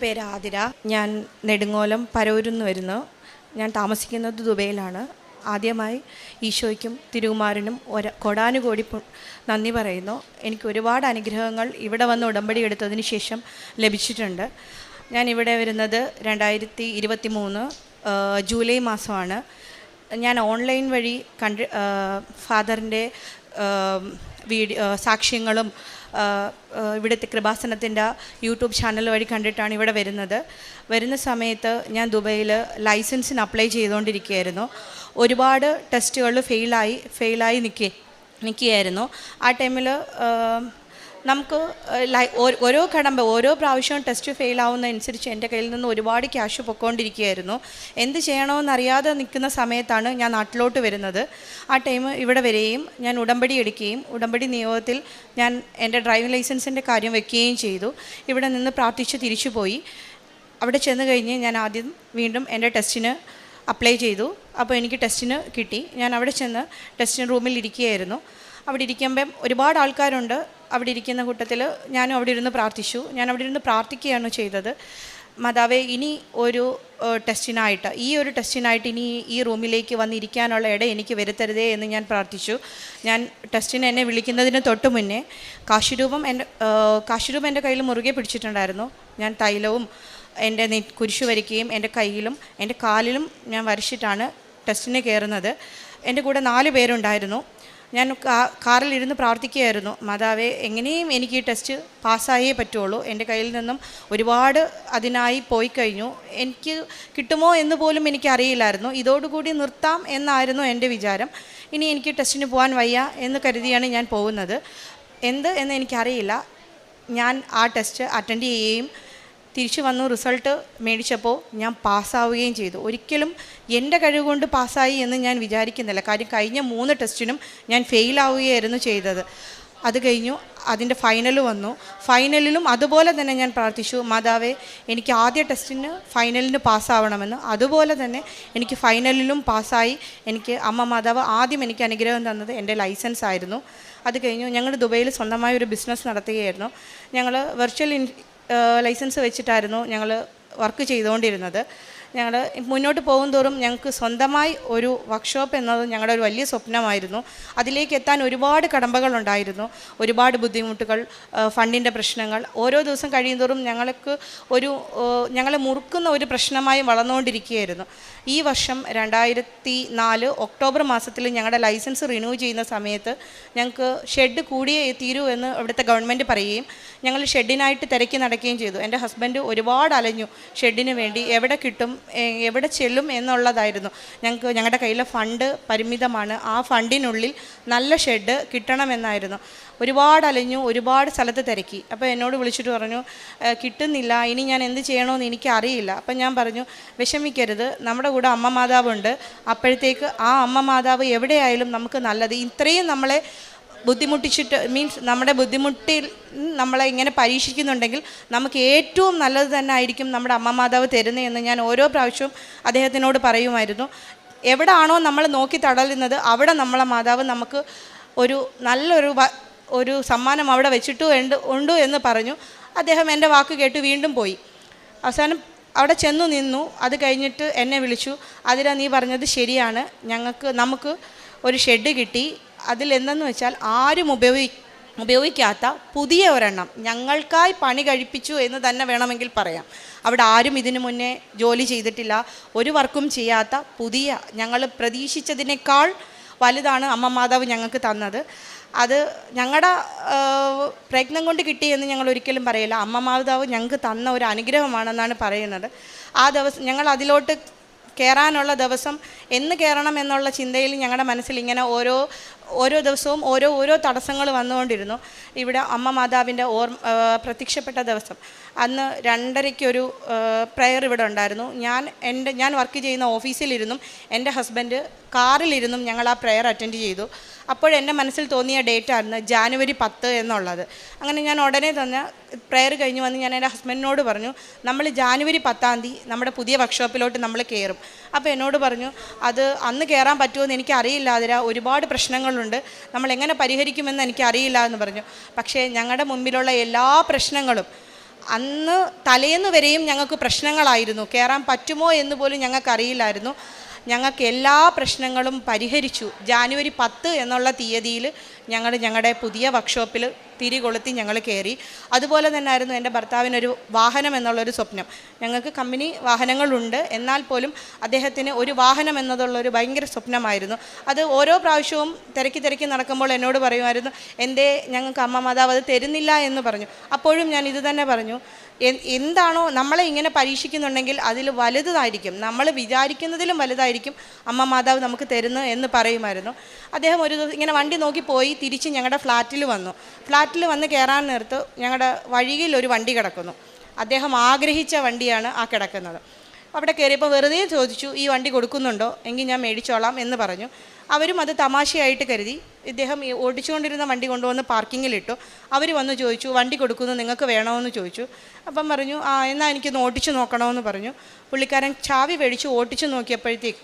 പേര് ആതിര. ഞാൻ നെടുങ്ങോലം പരവൂരിൽ നിന്ന് വരുന്നു. ഞാൻ താമസിക്കുന്നത് ദുബൈയിലാണ്. ആദ്യമായി ഈശോയ്ക്കും തിരുകുമാരനും കൊടാനുകോടി നന്ദി പറയുന്നു. എനിക്ക് ഒരുപാട് അനുഗ്രഹങ്ങൾ ഇവിടെ വന്ന് ഉടമ്പടി എടുത്തതിന് ശേഷം ലഭിച്ചിട്ടുണ്ട്. ഞാൻ ഇവിടെ വരുന്നത് 2023 ജൂലൈ മാസമാണ്. ഞാൻ ഓൺലൈൻ വഴി ഫാദറിൻ്റെ സാക്ഷ്യങ്ങളും ഇവിടുത്തെ കൃപാസനത്തിൻ്റെ യൂട്യൂബ് ചാനൽ വഴി കണ്ടിട്ടാണ് ഇവിടെ വരുന്ന സമയത്ത് ഞാൻ ദുബൈയിൽ ലൈസൻസിന് അപ്ലൈ ചെയ്തുകൊണ്ടിരിക്കുകയായിരുന്നു. ഒരുപാട് ടെസ്റ്റുകൾ ഫെയിലായി നിൽക്കുകയായിരുന്നു. ആ ടൈമിൽ നമുക്ക് ഓരോ പ്രാവശ്യവും ടെസ്റ്റ് ഫെയിലാവുന്നതനുസരിച്ച് എൻ്റെ കയ്യിൽ നിന്ന് ഒരുപാട് ക്യാഷ് പൊയ്ക്കൊണ്ടിരിക്കുകയായിരുന്നു. എന്ത് ചെയ്യണമെന്നറിയാതെ നിൽക്കുന്ന സമയത്താണ് ഞാൻ നാട്ടിലോട്ട് വരുന്നത്. ആ ടൈം ഇവിടെ വരികയും ഞാൻ ഉടമ്പടി എടുക്കുകയും ഉടമ്പടി നിയോഗത്തിൽ ഞാൻ എൻ്റെ ഡ്രൈവിംഗ് ലൈസൻസിൻ്റെ കാര്യം വെക്കുകയും ചെയ്തു. ഇവിടെ നിന്ന് പ്രാർത്ഥിച്ച് തിരിച്ചു പോയി. അവിടെ ചെന്ന് കഴിഞ്ഞ് ഞാൻ ആദ്യം വീണ്ടും എൻ്റെ ടെസ്റ്റിന് അപ്ലൈ ചെയ്തു. അപ്പോൾ എനിക്ക് ടെസ്റ്റിന് കിട്ടി. ഞാൻ അവിടെ ചെന്ന് ടെസ്റ്റിന് റൂമിൽ ഇരിക്കുകയായിരുന്നു. അവിടെ ഇരിക്കുമ്പം ഒരുപാട് ആൾക്കാരുണ്ട്. അവിടെ ഇരിക്കുന്ന കൂട്ടത്തിൽ ഞാനും അവിടെ ഇരുന്ന് പ്രാർത്ഥിച്ചു. ഞാൻ അവിടെ ഇരുന്ന് പ്രാർത്ഥിക്കുകയാണ് ചെയ്തത്. മാതാവേ, ഇനി ഒരു ടെസ്റ്റിനായിട്ട് ഇനി ഈ റൂമിലേക്ക് വന്നിരിക്കാനുള്ള ഇട എനിക്ക് വരുത്തരുതേ എന്ന് ഞാൻ പ്രാർത്ഥിച്ചു. ഞാൻ ടെസ്റ്റിന് എന്നെ വിളിക്കുന്നതിന് തൊട്ട് മുന്നേ കാശുരൂപം എൻ്റെ കയ്യിൽ മുറുകെ പിടിച്ചിട്ടുണ്ടായിരുന്നു. ഞാൻ തൈലവും എൻ്റെ കുരിശു വരയ്ക്കുകയും എൻ്റെ കയ്യിലും എൻ്റെ കാലിലും ഞാൻ വരച്ചിട്ടാണ് ടെസ്റ്റിന് കയറുന്നത്. എൻ്റെ കൂടെ 4 പേരുണ്ടായിരുന്നു. ഞാൻ കാറിലിരുന്ന് പ്രാർത്ഥിക്കുകയായിരുന്നു. മാതാവേ, എങ്ങനെയും എനിക്ക് ഈ ടെസ്റ്റ് പാസ്സായേ പറ്റുള്ളൂ. എൻ്റെ കയ്യിൽ നിന്നും ഒരുപാട് അതിനായി പോയി കഴിഞ്ഞു. എനിക്ക് കിട്ടുമോ എന്ന് പോലും എനിക്കറിയില്ലായിരുന്നു. ഇതോടുകൂടി നിർത്താം എന്നായിരുന്നു എൻ്റെ വിചാരം. ഇനി എനിക്ക് ടെസ്റ്റിന് പോകാൻ വയ്യ എന്ന് കരുതിയാണ് ഞാൻ പോകുന്നത്. എന്ന് എനിക്കറിയില്ല. ഞാൻ ആ ടെസ്റ്റ് അറ്റൻഡ് ചെയ്യുകയും തിരിച്ചു വന്നു റിസൾട്ട് മേടിച്ചപ്പോൾ ഞാൻ പാസ്സാവുകയും ചെയ്തു. ഒരിക്കലും എൻ്റെ കഴിവ് കൊണ്ട് പാസ്സായി എന്ന് ഞാൻ വിചാരിക്കുന്നില്ല. കാര്യം കഴിഞ്ഞ 3 ടെസ്റ്റിനും ഞാൻ ഫെയിലാവുകയായിരുന്നു ചെയ്തത്. അത് കഴിഞ്ഞു അതിൻ്റെ ഫൈനൽ വന്നു. ഫൈനലിലും അതുപോലെ തന്നെ ഞാൻ പ്രാർത്ഥിച്ചു, മാതാവേ, എനിക്ക് ആദ്യ ഫൈനലിന് പാസ്സാവണമെന്ന്. അതുപോലെ തന്നെ എനിക്ക് ഫൈനലിലും പാസ്സായി. എനിക്ക് അമ്മ മാതാവ് ആദ്യം എനിക്ക് അനുഗ്രഹം തന്നത് എൻ്റെ ലൈസൻസ് ആയിരുന്നു. അത് കഴിഞ്ഞു ഞങ്ങൾ ദുബൈയിൽ സ്വന്തമായ ഒരു ബിസിനസ് നടത്തുകയായിരുന്നു. ഞങ്ങൾ വെർച്വൽ ലൈസൻസ് വെച്ചിട്ടായിരുന്നു ഞങ്ങൾ വർക്ക് ചെയ്തുകൊണ്ടിരുന്നത്. ഞങ്ങൾ മുന്നോട്ട് പോകും തോറും ഞങ്ങൾക്ക് സ്വന്തമായി ഒരു വർക്ക്ഷോപ്പ് എന്നത് ഞങ്ങളുടെ ഒരു വലിയ സ്വപ്നമായിരുന്നു. അതിലേക്ക് എത്താൻ ഒരുപാട് കടമ്പകളുണ്ടായിരുന്നു, ഒരുപാട് ബുദ്ധിമുട്ടുകൾ, ഫണ്ടിൻ്റെ പ്രശ്നങ്ങൾ. ഓരോ ദിവസം കഴിയുന്തോറും ഞങ്ങളെ മുറുക്കുന്ന ഒരു പ്രശ്നമായി വളർന്നുകൊണ്ടിരിക്കുകയായിരുന്നു. ഈ വർഷം 2004 ഒക്ടോബർ മാസത്തിൽ ഞങ്ങളുടെ ലൈസൻസ് റിന്യൂ ചെയ്യുന്ന സമയത്ത് ഞങ്ങൾക്ക് ഷെഡ് കൂടിയേ തീരൂ എന്ന് ഇവിടുത്തെ ഗവൺമെൻറ് പറയുകയും ഞങ്ങൾ ഷെഡിനായിട്ട് തിരക്കി നടക്കുകയും ചെയ്തു. എൻ്റെ ഹസ്ബൻഡ് ഒരുപാട് അലഞ്ഞു ഷെഡിന് വേണ്ടി. എവിടെ കിട്ടും, എവിടെ ചെല്ലും എന്നുള്ളതായിരുന്നു. ഞങ്ങളുടെ കയ്യിലെ ഫണ്ട് പരിമിതമാണ്. ആ ഫണ്ടിനുള്ളിൽ നല്ല ഷെഡ് കിട്ടണമെന്നായിരുന്നു. ഒരുപാട് അലഞ്ഞു, ഒരുപാട് സ്ഥലത്ത് തിരക്കി. അപ്പോൾ എന്നോട് വിളിച്ചിട്ട് പറഞ്ഞു, കിട്ടുന്നില്ല, ഇനി ഞാൻ എന്ത് ചെയ്യണമെന്ന് എനിക്കറിയില്ല. അപ്പം ഞാൻ പറഞ്ഞു, വിഷമിക്കരുത്, നമ്മുടെ കൂടെ അമ്മ മാതാവുണ്ട്. അപ്പോഴത്തേക്ക് ആ അമ്മ മാതാവ് എവിടെയായാലും നമുക്ക് നല്ലത്. ഇത്രയും നമ്മളെ ബുദ്ധിമുട്ടിച്ചിട്ട് നമ്മുടെ ബുദ്ധിമുട്ടിൽ നമ്മളെ ഇങ്ങനെ പരീക്ഷിക്കുന്നുണ്ടെങ്കിൽ നമുക്ക് ഏറ്റവും നല്ലത് തന്നെ ആയിരിക്കും നമ്മുടെ അമ്മ മാതാവ് തരുന്നതെന്ന് ഞാൻ ഓരോ പ്രാവശ്യവും അദ്ദേഹത്തിനോട് പറയുമായിരുന്നു. എവിടെയാണോ നമ്മൾ നോക്കി തടലുന്നത് അവിടെ നമ്മളെ മാതാവ് നമുക്ക് ഒരു സമ്മാനം അവിടെ ഉണ്ട് എന്ന് പറഞ്ഞു. അദ്ദേഹം എൻ്റെ വാക്ക് കേട്ട് വീണ്ടും പോയി. അവസാനം അവിടെ ചെന്നു നിന്നു. അത് കഴിഞ്ഞിട്ട് എന്നെ വിളിച്ചു, അതിലാ നീ പറഞ്ഞത് ശരിയാണ്, നമുക്ക് ഒരു ഷെഡ് കിട്ടി. അതിലെന്തെന്ന് വെച്ചാൽ ആരും ഉപയോഗിക്കാത്ത പുതിയ ഒരെണ്ണം ഞങ്ങൾക്കായി പണി കഴിപ്പിച്ചു എന്ന് തന്നെ വേണമെങ്കിൽ പറയാം. അവിടെ ആരും ഇതിനു മുന്നേ ജോലി ചെയ്തിട്ടില്ല, ഒരു വർക്കും ചെയ്യാത്ത പുതിയ, ഞങ്ങൾ പ്രതീക്ഷിച്ചതിനേക്കാൾ വലുതാണ് അമ്മ മാതാവ് ഞങ്ങൾക്ക് തന്നത്. അത് ഞങ്ങളുടെ പ്രയത്നം കൊണ്ട് കിട്ടിയെന്ന് ഞങ്ങൾ ഒരിക്കലും പറയില്ല. അമ്മ മാതാവ് ഞങ്ങൾക്ക് തന്ന ഒരു അനുഗ്രഹമാണെന്നാണ് പറയുന്നത്. ആ ദിവസം ഞങ്ങൾ അതിലോട്ട് കയറാനുള്ള ദിവസം എന്ന് കയറണം എന്നുള്ള ചിന്തയിൽ ഞങ്ങളുടെ മനസ്സിൽ ഇങ്ങനെ ഓരോ ദിവസവും ഓരോ തടസ്സങ്ങൾ വന്നുകൊണ്ടിരുന്നു. ഇവിടെ അമ്മ മാതാവിൻ്റെ പ്രത്യക്ഷപ്പെട്ട ദിവസം അന്ന് 2:30 പ്രെയർ ഇവിടെ ഉണ്ടായിരുന്നു. ഞാൻ വർക്ക് ചെയ്യുന്ന ഓഫീസിലിരുന്നും എൻ്റെ ഹസ്ബൻഡ് കാറിലിരുന്നും ഞങ്ങൾ ആ പ്രെയർ അറ്റൻഡ് ചെയ്തു. അപ്പോഴെൻ്റെ മനസ്സിൽ തോന്നിയ ഡേറ്റായിരുന്നു ജാനുവരി 10 എന്നുള്ളത്. അങ്ങനെ ഞാൻ ഉടനെ തന്നെ പ്രെയർ കഴിഞ്ഞ് വന്ന് ഞാൻ എൻ്റെ ഹസ്ബൻഡിനോട് പറഞ്ഞു, നമ്മൾ ജാനുവരി 10 നമ്മുടെ പുതിയ വർക്ക്ഷോപ്പിലോട്ട് നമ്മൾ കയറും. അപ്പോൾ എന്നോട് പറഞ്ഞു, അത് അന്ന് കയറാൻ പറ്റുമെന്ന് എനിക്കറിയില്ല അതിര, ഒരുപാട് പ്രശ്നങ്ങളുണ്ട്, നമ്മൾ എങ്ങനെ പരിഹരിക്കുമെന്ന് എനിക്കറിയില്ല എന്ന് പറഞ്ഞു. പക്ഷേ ഞങ്ങളുടെ മുമ്പിലുള്ള എല്ലാ പ്രശ്നങ്ങളും അന്ന് തലേന്ന് വരെയും ഞങ്ങൾക്ക് പ്രശ്നങ്ങളായിരുന്നു. കയറാൻ പറ്റുമോ എന്ന് പോലും ഞങ്ങൾക്കറിയില്ലായിരുന്നു. ഞങ്ങൾക്ക് എല്ലാ പ്രശ്നങ്ങളും പരിഹരിച്ചു. ജാനുവരി 10 എന്നുള്ള തീയതിയിൽ ഞങ്ങളുടെ പുതിയ വർക്ക്ഷോപ്പിൽ തിരികൊളുത്തി ഞങ്ങൾ കയറി. അതുപോലെ തന്നെ ആയിരുന്നു എൻ്റെ ഭർത്താവിനൊരു വാഹനം എന്നുള്ളൊരു സ്വപ്നം. ഞങ്ങൾക്ക് കമ്പനി വാഹനങ്ങളുണ്ട്, എന്നാൽ പോലും അദ്ദേഹത്തിന് ഒരു വാഹനം എന്നതുള്ളൊരു ഭയങ്കര സ്വപ്നമായിരുന്നു. അത് ഓരോ പ്രാവശ്യവും തിരക്കി നടക്കുമ്പോൾ എന്നോട് പറയുമായിരുന്നു, എന്തേ ഞങ്ങൾക്ക് അമ്മ മാതാവ് അത് തരുന്നില്ല എന്ന് പറഞ്ഞു. അപ്പോഴും ഞാൻ ഇത് തന്നെ പറഞ്ഞു, എന്താണോ നമ്മളെ ഇങ്ങനെ പരീക്ഷിക്കുന്നുണ്ടെങ്കിൽ അതിൽ വലുതായിരിക്കും, നമ്മൾ വിചാരിക്കുന്നതിലും വലുതായിരിക്കും അമ്മ മാതാവ് നമുക്ക് തരുന്നത് എന്ന് പറയുമായിരുന്നു. അദ്ദേഹം ഒരു ദിവസം ഇങ്ങനെ വണ്ടി നോക്കി പോയി തിരിച്ച് ഞങ്ങളുടെ ഫ്ലാറ്റിൽ വന്ന് കയറാൻ നേരത്ത് ഞങ്ങളുടെ വഴിയിൽ ഒരു വണ്ടി കിടക്കുന്നു. അദ്ദേഹം ആഗ്രഹിച്ച വണ്ടിയാണ് ആ കിടക്കുന്നത്. അവിടെ കയറിയപ്പോൾ വെറുതെ ചോദിച്ചു, ഈ വണ്ടി കൊടുക്കുന്നുണ്ടോ? എങ്കിൽ ഞാൻ മേടിച്ചോളാം എന്ന് പറഞ്ഞു. അവരും അത് തമാശയായിട്ട് കരുതി. ഇദ്ദേഹം ഓടിച്ചുകൊണ്ടിരുന്ന വണ്ടി കൊണ്ടുവന്ന് പാർക്കിങ്ങിലിട്ടു. അവർ വന്ന് ചോദിച്ചു, വണ്ടി കൊടുക്കുന്നു, നിങ്ങൾക്ക് വേണമെന്ന് ചോദിച്ചു. അപ്പം പറഞ്ഞു, എന്നാൽ എനിക്കൊന്ന് ഓടിച്ചു നോക്കണമെന്ന് പറഞ്ഞു. പുള്ളിക്കാരൻ ചാവി മേടിച്ച് ഓടിച്ചു നോക്കിയപ്പോഴത്തേക്ക്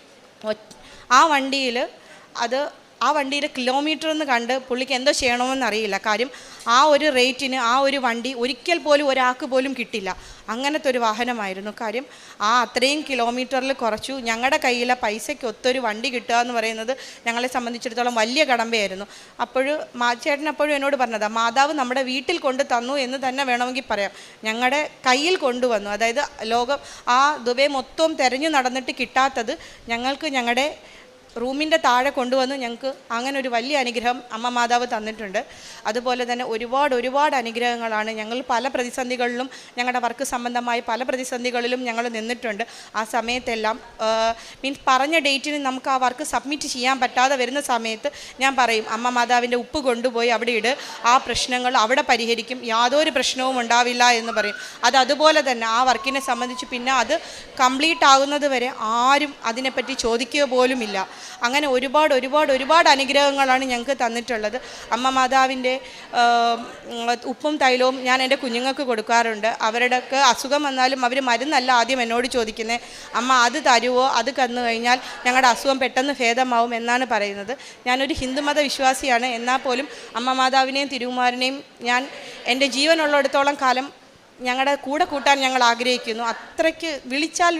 ആ വണ്ടിയിൽ കിലോമീറ്റർ എന്ന് കണ്ട് പുള്ളിക്ക് എന്തോ ചെയ്യണമെന്ന് അറിയില്ല. കാര്യം ആ ഒരു റേറ്റിന് ആ ഒരു വണ്ടി ഒരിക്കൽ പോലും ഒരാൾക്ക് പോലും കിട്ടില്ല. അങ്ങനത്തെ ഒരു വാഹനമായിരുന്നു. കാര്യം അത്രയും കിലോമീറ്ററിൽ കുറച്ചു. ഞങ്ങളുടെ കയ്യിലെ പൈസയ്ക്ക് ഒത്തൊരു വണ്ടി കിട്ടുക എന്ന് പറയുന്നത് ഞങ്ങളെ സംബന്ധിച്ചിടത്തോളം വലിയ കടമ്പയായിരുന്നു. ചേട്ടൻ അപ്പോഴും എന്നോട് പറഞ്ഞതാണ്, മാതാവ് നമ്മുടെ വീട്ടിൽ കൊണ്ട് തന്നു എന്ന് തന്നെ വേണമെങ്കിൽ പറയാം. ഞങ്ങളുടെ കയ്യിൽ കൊണ്ടുവന്നു. അതായത് ദുബൈ മൊത്തം തിരഞ്ഞു നടന്നിട്ട് കിട്ടാത്തത് ഞങ്ങൾക്ക് ഞങ്ങളുടെ റൂമിൻ്റെ താഴെ കൊണ്ടുവന്ന് ഞങ്ങൾക്ക് അങ്ങനെ ഒരു വലിയ അനുഗ്രഹം അമ്മ മാതാവ് തന്നിട്ടുണ്ട്. അതുപോലെ തന്നെ ഒരുപാട് അനുഗ്രഹങ്ങളാണ്. ഞങ്ങൾ പല പ്രതിസന്ധികളിലും, ഞങ്ങളുടെ വർക്ക് സംബന്ധമായ പല പ്രതിസന്ധികളിലും ഞങ്ങൾ നിന്നിട്ടുണ്ട്. ആ സമയത്തെല്ലാം പറഞ്ഞ ഡേറ്റിന് നമുക്ക് ആ വർക്ക് സബ്മിറ്റ് ചെയ്യാൻ പറ്റാതെ വരുന്ന സമയത്ത് ഞാൻ പറയും, അമ്മ മാതാവിൻ്റെ ഉപ്പ് കൊണ്ടുപോയി അവിടെ ഇട്, ആ പ്രശ്നങ്ങൾ അവിടെ പരിഹരിക്കും, യാതൊരു പ്രശ്നവും ഉണ്ടാവില്ല എന്ന് പറയും. അതുപോലെ തന്നെ ആ വർക്കിനെ സംബന്ധിച്ച് പിന്നെ അത് കംപ്ലീറ്റ് ആകുന്നത് വരെ ആരും അതിനെപ്പറ്റി ചോദിക്കുക പോലുമില്ല. അങ്ങനെ ഒരുപാട് അനുഗ്രഹങ്ങളാണ് ഞങ്ങൾക്ക് തന്നിട്ടുള്ളത്. അമ്മ മാതാവിൻ്റെ ഉപ്പും തൈലവും ഞാൻ എൻ്റെ കുഞ്ഞുങ്ങൾക്ക് കൊടുക്കാറുണ്ട്. അവരുടെയൊക്കെ അസുഖം വന്നാലും അവർ മരുന്നല്ല ആദ്യം എന്നോട് ചോദിക്കുന്നത്, അമ്മ അത് തരുമോ, അത് തന്നു കഴിഞ്ഞാൽ ഞങ്ങളുടെ അസുഖം പെട്ടെന്ന് ഭേദമാവും എന്നാണ് പറയുന്നത്. ഞാനൊരു ഹിന്ദുമത വിശ്വാസിയാണ്. എന്നാൽ പോലും അമ്മ മാതാവിനെയും തിരുകുമാരനെയും ഞാൻ എൻ്റെ ജീവനുള്ളിടത്തോളം കാലം ഞങ്ങളുടെ കൂടെ കൂട്ടാൻ ഞങ്ങൾ ആഗ്രഹിക്കുന്നു. അത്രയ്ക്ക് വിളിച്ചാൽ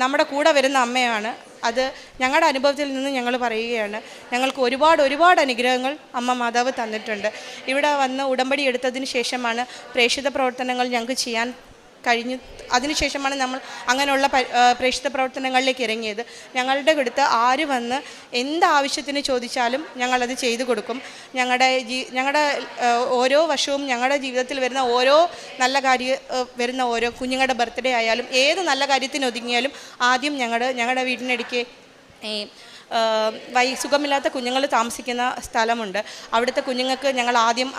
നമ്മുടെ കൂടെ വരുന്ന അമ്മയാണ്. അത് ഞങ്ങളുടെ അനുഭവത്തിൽ നിന്ന് ഞങ്ങൾ പറയുകയാണ്. ഞങ്ങൾക്ക് ഒരുപാട് അനുഗ്രഹങ്ങൾ അമ്മ മാതാവ് തന്നിട്ടുണ്ട്. ഇവിടെ വന്ന് ഉടമ്പടി എടുത്തതിന് ശേഷമാണ് പ്രേക്ഷിത പ്രവർത്തനങ്ങൾ ഞങ്ങൾക്ക് ചെയ്യാൻ കഴിഞ്ഞു. അതിനുശേഷമാണ് നമ്മൾ അങ്ങനെയുള്ള പ്രേക്ഷിത പ്രവർത്തനങ്ങളിലേക്ക് ഇറങ്ങിയത്. ഞങ്ങളുടെ അടുത്ത് ആര് വന്ന് എന്താവശ്യത്തിന് ചോദിച്ചാലും ഞങ്ങളത് ചെയ്തു കൊടുക്കും. ഞങ്ങളുടെ ഓരോ വർഷവും ഞങ്ങളുടെ ജീവിതത്തിൽ വരുന്ന ഓരോ നല്ല വരുന്ന ഓരോ കുഞ്ഞുങ്ങളുടെ ബർത്ത്ഡേ ആയാലും ഏത് നല്ല കാര്യത്തിന് ഒതുങ്ങിയാലും ആദ്യം ഞങ്ങളുടെ വീടിനടുക്ക് സുഖമില്ലാത്ത കുഞ്ഞുങ്ങൾ താമസിക്കുന്ന സ്ഥലമുണ്ട്. അവിടുത്തെ കുഞ്ഞുങ്ങൾക്ക് ഞങ്ങൾ ആദ്യം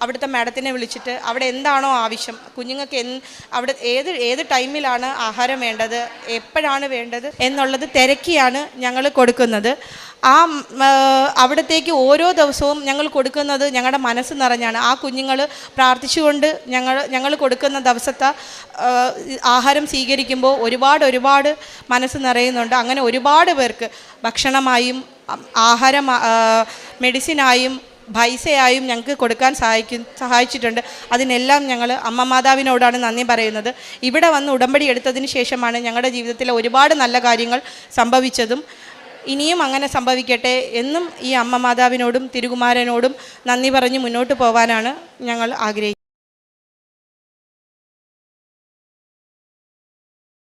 അവിടുത്തെ മാഡത്തിനെ വിളിച്ചിട്ട് അവിടെ എന്താണോ ആവശ്യം, കുഞ്ഞുങ്ങൾക്ക് അവിടെ ഏത് ടൈമിലാണ് ആഹാരം വേണ്ടത്, എപ്പോഴാണ് വേണ്ടത് എന്നുള്ളത് തിരക്കിയാണ് ഞങ്ങൾ കൊടുക്കുന്നത്. അവിടത്തേക്ക് ഓരോ ദിവസവും ഞങ്ങൾ കൊടുക്കുന്നത് ഞങ്ങളുടെ മനസ്സ് നിറഞ്ഞാണ്. ആ കുഞ്ഞുങ്ങൾ പ്രാർത്ഥിച്ചുകൊണ്ട് ഞങ്ങൾ കൊടുക്കുന്ന ദിവസത്തെ ആഹാരം സ്വീകരിക്കുമ്പോൾ ഒരുപാട് മനസ്സ് നിറയുന്നുണ്ട്. അങ്ങനെ ഒരുപാട് പേർക്ക് ഭക്ഷണമായും മെഡിസിനായും പൈസയായും ഞങ്ങൾക്ക് കൊടുക്കാൻ സഹായിച്ചിട്ടുണ്ട്. അതിനെല്ലാം ഞങ്ങൾ അമ്മ മാതാവിനോടാണ് നന്ദി പറയുന്നത്. ഇവിടെ വന്ന് ഉടമ്പടി എടുത്തതിന് ശേഷമാണ് ഞങ്ങളുടെ ജീവിതത്തിലെ ഒരുപാട് നല്ല കാര്യങ്ങൾ സംഭവിച്ചതും ഇനിയും അങ്ങനെ സംഭവിക്കട്ടെ എന്നും ഈ അമ്മ മാതാവിനോടും തിരുകുമാരനോടും നന്ദി പറഞ്ഞ് മുന്നോട്ട് പോകാനാണ് ഞങ്ങൾ ആഗ്രഹിക്കുന്നത്.